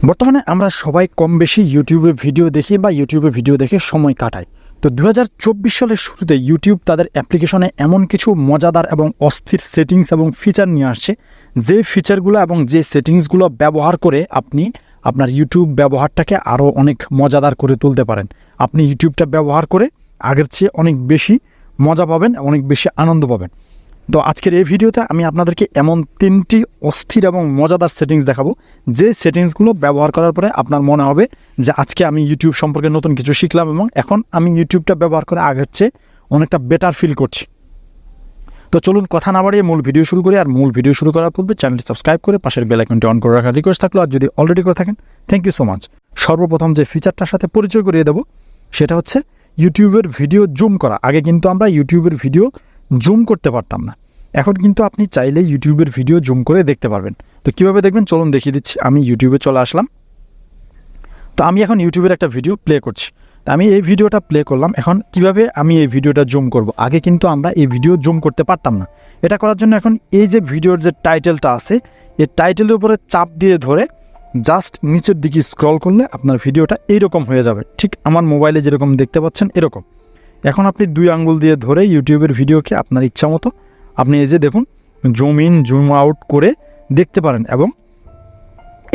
বর্তমানে আমরা সবাই কম বেশি ইউটিউবে ভিডিও দেখি বা ইউটিউবে ভিডিও দেখে সময় কাটাই। তো 2024 সালের শুরুতে ইউটিউব তাদের অ্যাপ্লিকেশনে এমন কিছু মজাদার এবং অস্থির সেটিংস এবং ফিচার নিয়ে আসছে, যে ফিচারগুলো এবং যে সেটিংসগুলো ব্যবহার করে আপনি আপনার ইউটিউব ব্যবহারটাকে আরও অনেক মজাদার করে তুলতে পারেন। আপনি ইউটিউবটা ব্যবহার করে আগের চেয়ে অনেক বেশি মজা পাবেন, অনেক বেশি আনন্দ পাবেন। তো আজকের এই ভিডিওতে আমি আপনাদেরকে এমন 3টি অস্থির এবং মজাদার সেটিংস দেখাবো, যে সেটিংসগুলো ব্যবহার করার পরে আপনার মনে হবে যে আজকে আমি ইউটিউব সম্পর্কে নতুন কিছু শিখলাম এবং এখন আমি ইউটিউবটা ব্যবহার করে আগের চেয়ে অনেকটা বেটার ফিল করছি। তো চলুন কথা না বাড়িয়ে মূল ভিডিও শুরু করি। আর মূল ভিডিও শুরু করার পূর্বে চ্যানেলটি সাবস্ক্রাইব করে পাশের বেল আইকনটি অন করে রাখার রিকোয়েস্ট থাকলো, আর যদি অলরেডি করে থাকেন থ্যাংক ইউ সো মাচ। সর্বপ্রথম যে ফিচারটার সাথে পরিচয় করিয়ে দেবো সেটা হচ্ছে ইউটিউবের ভিডিও জুম করা। আগে কিন্তু আমরা ইউটিউবের ভিডিও জুম করতে পারতাম না, এখন কিন্তু আপনি চাইলে ইউটিউবের ভিডিও জুম করে দেখতে পারবেন। তো কীভাবে দেখবেন চলুন দেখিয়ে দিচ্ছি। আমি ইউটিউবে চলে আসলাম। তো আমি এখন ইউটিউবের একটা ভিডিও প্লে করছি। তো আমি এই ভিডিওটা প্লে করলাম। এখন কিভাবে আমি এই ভিডিওটা জুম করব? আগে কিন্তু আমরা এই ভিডিও জুম করতে পারতাম না। এটা করার জন্য এখন এই যে ভিডিওর যে টাইটেলটা আছে, এই টাইটেলের উপরে চাপ দিয়ে ধরে জাস্ট নিচের দিকে স্ক্রল করলে আপনার ভিডিওটা এইরকম হয়ে যাবে, ঠিক আমার মোবাইলে যেরকম দেখতে পাচ্ছেন এরকম। এখন আপনি 2 আঙ্গুল দিয়ে ধরে ইউটিউবের ভিডিওকে আপনার ইচ্ছা মতো আপনি এই যে দেখুন জুম ইন জুম আউট করে দেখতে পারেন, এবং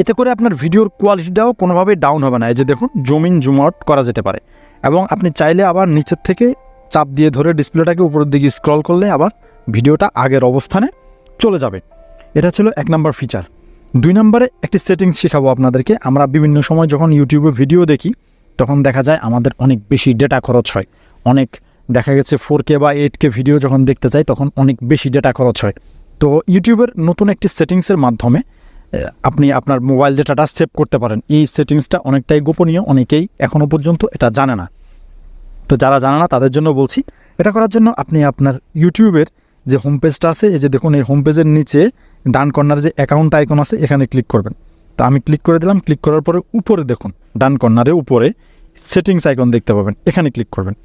এতে করে আপনার ভিডিওর কোয়ালিটিটাও কোনোভাবেই ডাউন হবে না। এই যে দেখুন জুম ইন জুম আউট করা যেতে পারে, এবং আপনি চাইলে আবার নিচের থেকে চাপ দিয়ে ধরে ডিসপ্লেটাকে উপরের দিকে স্ক্রল করলে আবার ভিডিওটা আগের অবস্থানে চলে যাবে। এটা ছিল 1 নম্বর ফিচার। 2 নম্বরে একটি সেটিংস শেখাবো আপনাদেরকে। আমরা বিভিন্ন সময় যখন ইউটিউবে ভিডিও দেখি তখন দেখা যায় আমাদের অনেক বেশি ডেটা খরচ হয়। অনেক দেখা গেছে 4K বা 8K ভিডিও যখন দেখতে চাই তখন অনেক বেশি ডেটা খরচ হয়। তো ইউটিউবের নতুন একটি সেটিংসের মাধ্যমে আপনি আপনার মোবাইল ডেটাটা সেভ করতে পারেন। এই সেটিংসটা অনেকটাই গোপনীয়, অনেকেই এখনও পর্যন্ত এটা জানে না। তো যারা জানে না তাদের জন্য বলছি, এটা করার জন্য আপনি আপনার ইউটিউবের যে হোম পেজটা আছে, এই যে দেখুন এই হোম পেজের নিচে ডান কর্নার যে অ্যাকাউন্ট আইকন আছে এখানে ক্লিক করবেন। তো আমি ক্লিক করে দিলাম। ক্লিক করার পরে উপরে দেখুন ডান কর্নারে উপরে সেটিংস আইকন দেখতে পাবেন, এখানে ক্লিক করবেন।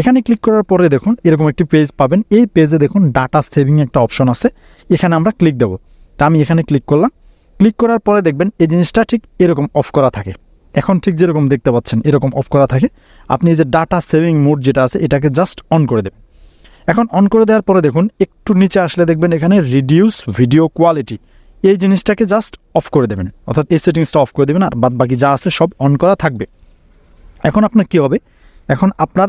এখানে ক্লিক করার পরে দেখুন এরকম একটি পেজ পাবেন। এই পেজে দেখুন ডাটা সেভিং একটা অপশন আছে, এখানে আমরা ক্লিক দেবো। তা আমি এখানে ক্লিক করলাম। ক্লিক করার পরে দেখবেন এই জিনিসটা ঠিক এরকম অফ করা থাকে। এখন ঠিক যেরকম দেখতে পাচ্ছেন এরকম অফ করা থাকে। আপনি এই যে ডাটা সেভিং মোড যেটা আছে এটাকে জাস্ট অন করে দেবেন। এখন অন করে দেওয়ার পরে দেখুন একটু নিচে আসলে দেখবেন এখানে রিডিউস ভিডিও কোয়ালিটি, এই জিনিসটাকে জাস্ট অফ করে দেবেন, অর্থাৎ এই সেটিংসটা অফ করে দেবেন, আর বাদ বাকি যা আছে সব অন করা থাকবে। এখন আপনার কী হবে, এখন আপনার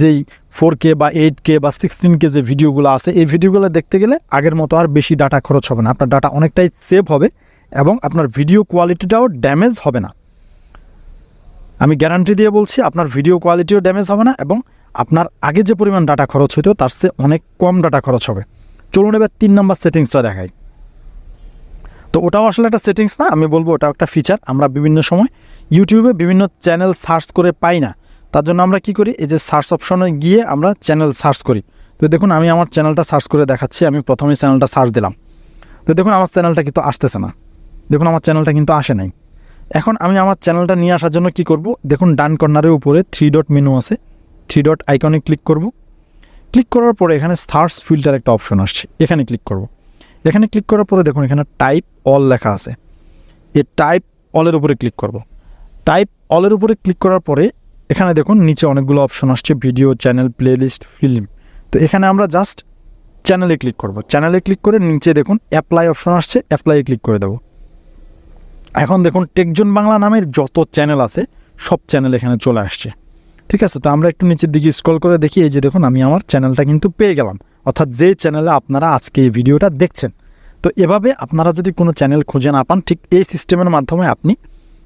যেই 4K বা 8K বা 16K যে ভিডিওগুলো আছে এই ভিডিওগুলো দেখতে গেলে আগের মতো আর বেশি ডাটা খরচ হবে না। আপনার ডাটা অনেকটাই সেভ হবে এবং আপনার ভিডিও কোয়ালিটিটাও ড্যামেজ হবে না। আমি গ্যারান্টি দিয়ে বলছি আপনার ভিডিও কোয়ালিটিও ড্যামেজ হবে না, এবং আপনার আগে যে পরিমাণ ডাটা খরচ হতো তার চেয়ে অনেক কম ডাটা খরচ হবে। চলুন এবার 3 নম্বর সেটিংসটা দেখাই। তো ওটাও আসলে একটা সেটিংস না, আমি বলবো ওটাও একটা ফিচার। আমরা বিভিন্ন সময় ইউটিউবে বিভিন্ন চ্যানেল সার্চ করে পাই না, তার জন্য আমরা কি করি, এই যে সার্চ অপশনে গিয়ে আমরা চ্যানেল সার্চ করি। তো দেখুন আমি আমার চ্যানেলটা সার্চ করে দেখাচ্ছি। আমি প্রথমে চ্যানেলটা সার্চ দিলাম। তো দেখুন আমার চ্যানেলটা কিন্তু আসতেছে না, দেখুন আমার চ্যানেলটা কিন্তু আসে নাই। এখন আমি আমার চ্যানেলটা নিয়ে আসার জন্য কি করব, দেখুন ডান কর্নারের উপরে 3 ডট মেনু আছে, 3 ডট আইকনে ক্লিক করব। ক্লিক করার পরে এখানে সার্চ ফিল্টার একটা অপশন আসছে, এখানে ক্লিক করব। এখানে ক্লিক করার পরে দেখুন এখানে টাইপ অল লেখা আছে, এই টাইপ অলের উপরে ক্লিক করব। টাইপ অলের উপরে ক্লিক করার পরে এখানে দেখুন নিচে অনেকগুলো অপশন আসছে, ভিডিও, চ্যানেল, প্লেলিস্ট, ফিল্ম। তো এখানে আমরা জাস্ট চ্যানেলে ক্লিক করব। চ্যানেলে ক্লিক করে নিচে দেখুন অ্যাপ্লাই অপশন আসছে, অ্যাপ্লাইয়ে ক্লিক করে দেবো। এখন দেখুন টেক জোন বাংলা নামের যত চ্যানেল আছে সব চ্যানেল এখানে চলে আসছে। ঠিক আছে, তো আমরা একটু নিচের দিকে স্ক্রল করে দেখি, এই যে দেখুন আমি আমার চ্যানেলটা কিন্তু পেয়ে গেলাম, অর্থাৎ যে চ্যানেলে আপনারা আজকে এই ভিডিওটা দেখছেন। তো এভাবে আপনারা যদি কোনো চ্যানেল খুঁজে না পান, ঠিক এই সিস্টেমের মাধ্যমে আপনি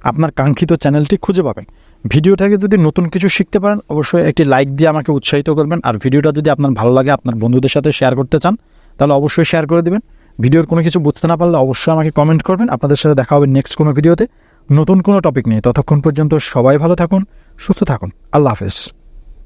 আপনার কাঙ্ক্ষিত চ্যানেলটি খুঁজে পাবেন। ভিডিওটাকে যদি নতুন কিছু শিখতে পারেন অবশ্যই একটি লাইক দিয়ে আমাকে উৎসাহিত করবেন, আর ভিডিওটা যদি আপনার ভালো লাগে আপনার বন্ধুদের সাথে শেয়ার করতে চান তাহলে অবশ্যই শেয়ার করে দেবেন। ভিডিওর কোনো কিছু বুঝতে না পারলে অবশ্যই আমাকে কমেন্ট করবেন। আপনাদের সাথে দেখা হবে নেক্সট কোনো ভিডিওতে নতুন কোনো টপিক নিয়ে। ততক্ষণ পর্যন্ত সবাই ভালো থাকুন, সুস্থ থাকুন। আল্লাহ হাফেজ।